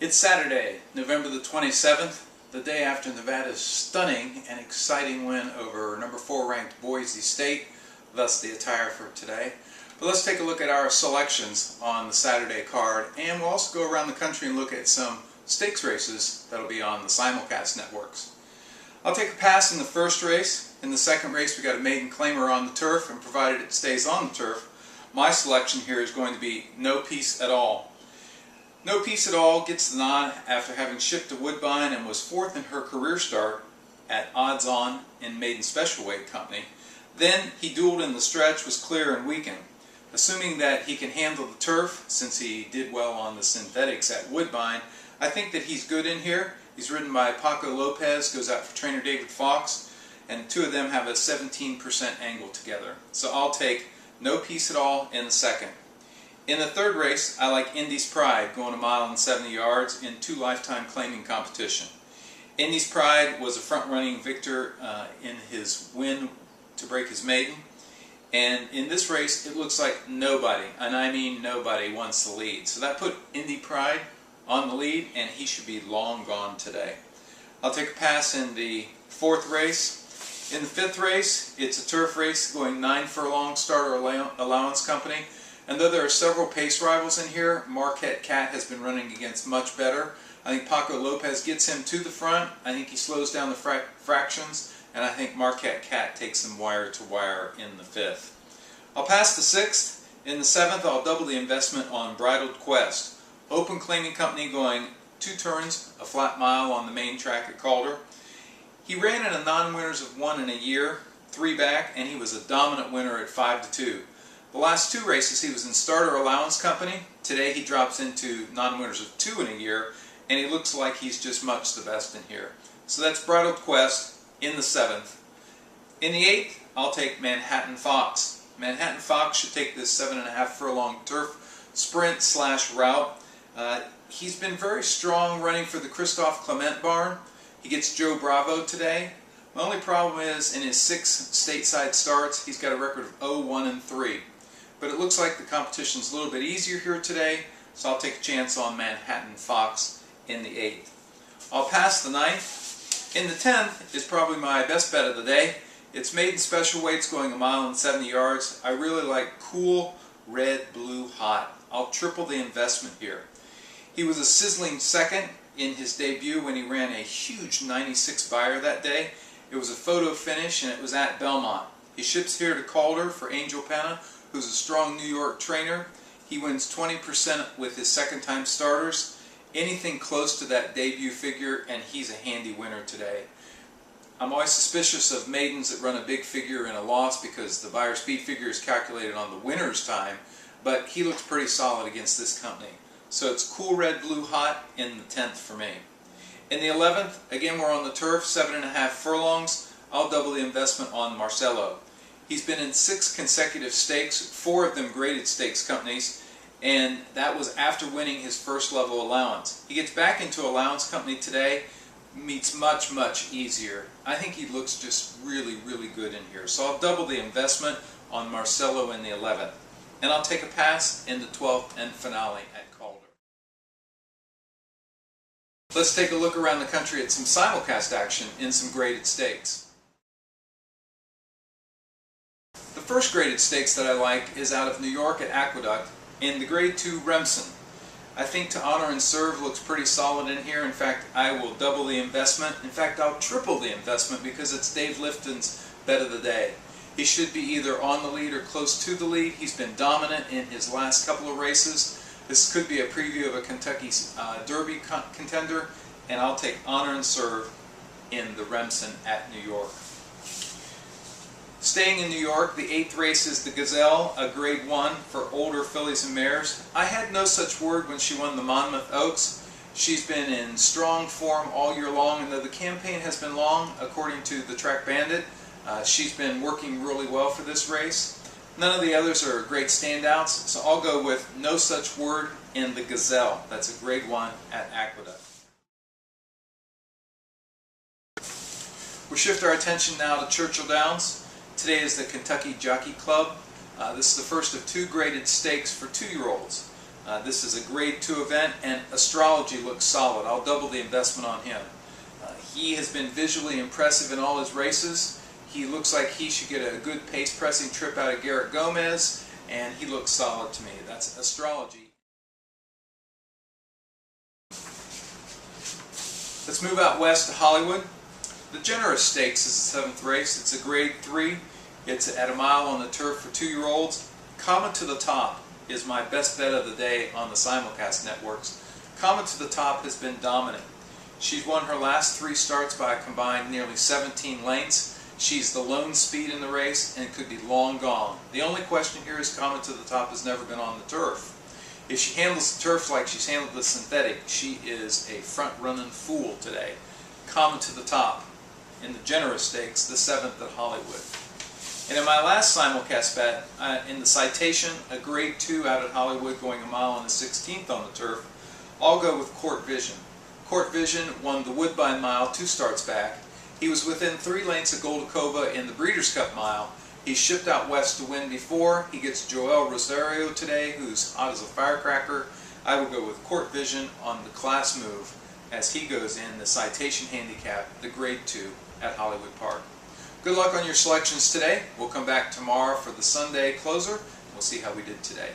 It's Saturday, November the 27th, the day after Nevada's stunning and exciting win over number 4 ranked Boise State, thus the attire for today. But let's take a look at our selections on the Saturday card, and we'll also go around the country and look at some stakes races that'll be on the simulcast networks. I'll take a pass in the first race. In the second race we got a maiden claimer on the turf, and provided it stays on the turf, my selection here is going to be No Peace at All. No Peace at All gets the nod after having shipped to Woodbine and was 4th in her career start at Odds On in Maiden Special Weight Company. Then he dueled in the stretch, was clear and weakened. Assuming that he can handle the turf, since he did well on the synthetics at Woodbine, I think that he's good in here. He's ridden by Paco Lopez, goes out for trainer David Fox, and the two of them have a 17% angle together. So I'll take No Peace at All in the second. In the third race, I like Indy's Pride, going 1 mile and 70 yards in 2 lifetime claiming competition. Indy's Pride was a front-running victor in his win to break his maiden. And in this race, it looks like nobody, and I mean nobody, wants the lead. So that put Indy Pride on the lead, and he should be long gone today. I'll take a pass in the fourth race. In the fifth race, it's a turf race going 9 furlong, Starter Allowance Company. And though there are several pace rivals in here, Marquette Cat has been running against much better. I think Paco Lopez gets him to the front. I think he slows down the fractions, and I think Marquette Cat takes him wire to wire in the fifth. I'll pass the sixth. In the seventh, I'll double the investment on Bridled Quest. Open claiming company going 2 turns, a flat mile on the main track at Calder. He ran in a non-winners of 1 in a year, 3 back, and he was a dominant winner at 5-2. The last 2 races he was in Starter Allowance Company. Today he drops into non-winners of 2 in a year, and he looks like he's just much the best in here. So that's Bridled Quest in the 7th. In the 8th, I'll take Manhattan Fox. Manhattan Fox should take this 7.5 furlong turf sprint / route. He's been very strong running for the Christophe Clement barn. He gets Joe Bravo today. My only problem is in his 6 stateside starts, he's got a record of 0-1-3. But it looks like the competition's a little bit easier here today, so I'll take a chance on Manhattan Fox in the 8th. I'll pass the 9th. In the 10th is probably my best bet of the day. It's Maiden Special Weights going 1 mile and 70 yards. I really like Cool Red Blue Hot. I'll triple the investment here. He was a sizzling second in his debut when he ran a huge 96 buyer that day. It was a photo finish, and it was at Belmont. He ships here to Calder for Angel Penna, who's a strong New York trainer. He wins 20% with his second-time starters. Anything close to that debut figure, and he's a handy winner today. I'm always suspicious of maidens that run a big figure in a loss because the buyer speed figure is calculated on the winner's time, but he looks pretty solid against this company. So it's Cool Red Blue Hot in the 10th for me. In the 11th, again we're on the turf, 7.5 furlongs. I'll double the investment on Marcelo. He's been in 6 consecutive stakes, 4 of them graded stakes companies, and that was after winning his first level allowance. He gets back into allowance company today, meets much easier. I think he looks just really good in here. So I'll double the investment on Marcelo in the 11th. And I'll take a pass in the 12th and finale at Calder. Let's take a look around the country at some simulcast action in some graded stakes. The first graded stakes that I like is out of New York at Aqueduct in the Grade 2 Remsen. I think To Honor and Serve looks pretty solid in here. In fact, I will double the investment. In fact, I'll triple the investment because it's Dave Lifton's bet of the day. He should be either on the lead or close to the lead. He's been dominant in his last couple of races. This could be a preview of a Kentucky Derby contender, and I'll take Honor and Serve in the Remsen at New York. Staying in New York, the 8th race is the Gazelle, a Grade 1 for older fillies and mares. I had no such word when she won the Monmouth Oaks. She's been in strong form all year long, and though the campaign has been long, according to the Track Bandit, she's been working really well for this race. None of the others are great standouts, so I'll go with no such word in the Gazelle. That's a Grade 1 at Aqueduct. We'll shift our attention now to Churchill Downs. Today is the Kentucky Jockey Club. This is the first of 2 graded stakes for 2-year-olds. This is a grade 2 event, and Astrology looks solid. I'll double the investment on him. He has been visually impressive in all his races. He looks like he should get a good pace pressing trip out of Garrett Gomez, and he looks solid to me. That's Astrology. Let's move out west to Hollywood. The Generous Stakes is the 7th race. It's a grade 3. It's at a mile on the turf for 2-year-olds. Comet to the Top is my best bet of the day on the simulcast networks. Comet to the Top has been dominant. She's won her last 3 starts by a combined nearly 17 lengths. She's the lone speed in the race and could be long gone. The only question here is Comet to the Top has never been on the turf. If she handles the turf like she's handled the synthetic, she is a front-running fool today. Comet to the Top in the Generous Stakes, the 7th at Hollywood. And in my last simulcast bet, in the Citation, a grade 2 out at Hollywood going a mile on the 16th on the turf, I'll go with Court Vision. Court Vision won the Woodbine Mile 2 starts back. He was within 3 lengths of Goldacova in the Breeders' Cup Mile. He shipped out west to win before. He gets Joel Rosario today, who's hot as a firecracker. I will go with Court Vision on the class move as he goes in the Citation Handicap, the grade 2 at Hollywood Park. Good luck on your selections today. We'll come back tomorrow for the Sunday closer. We'll see how we did today.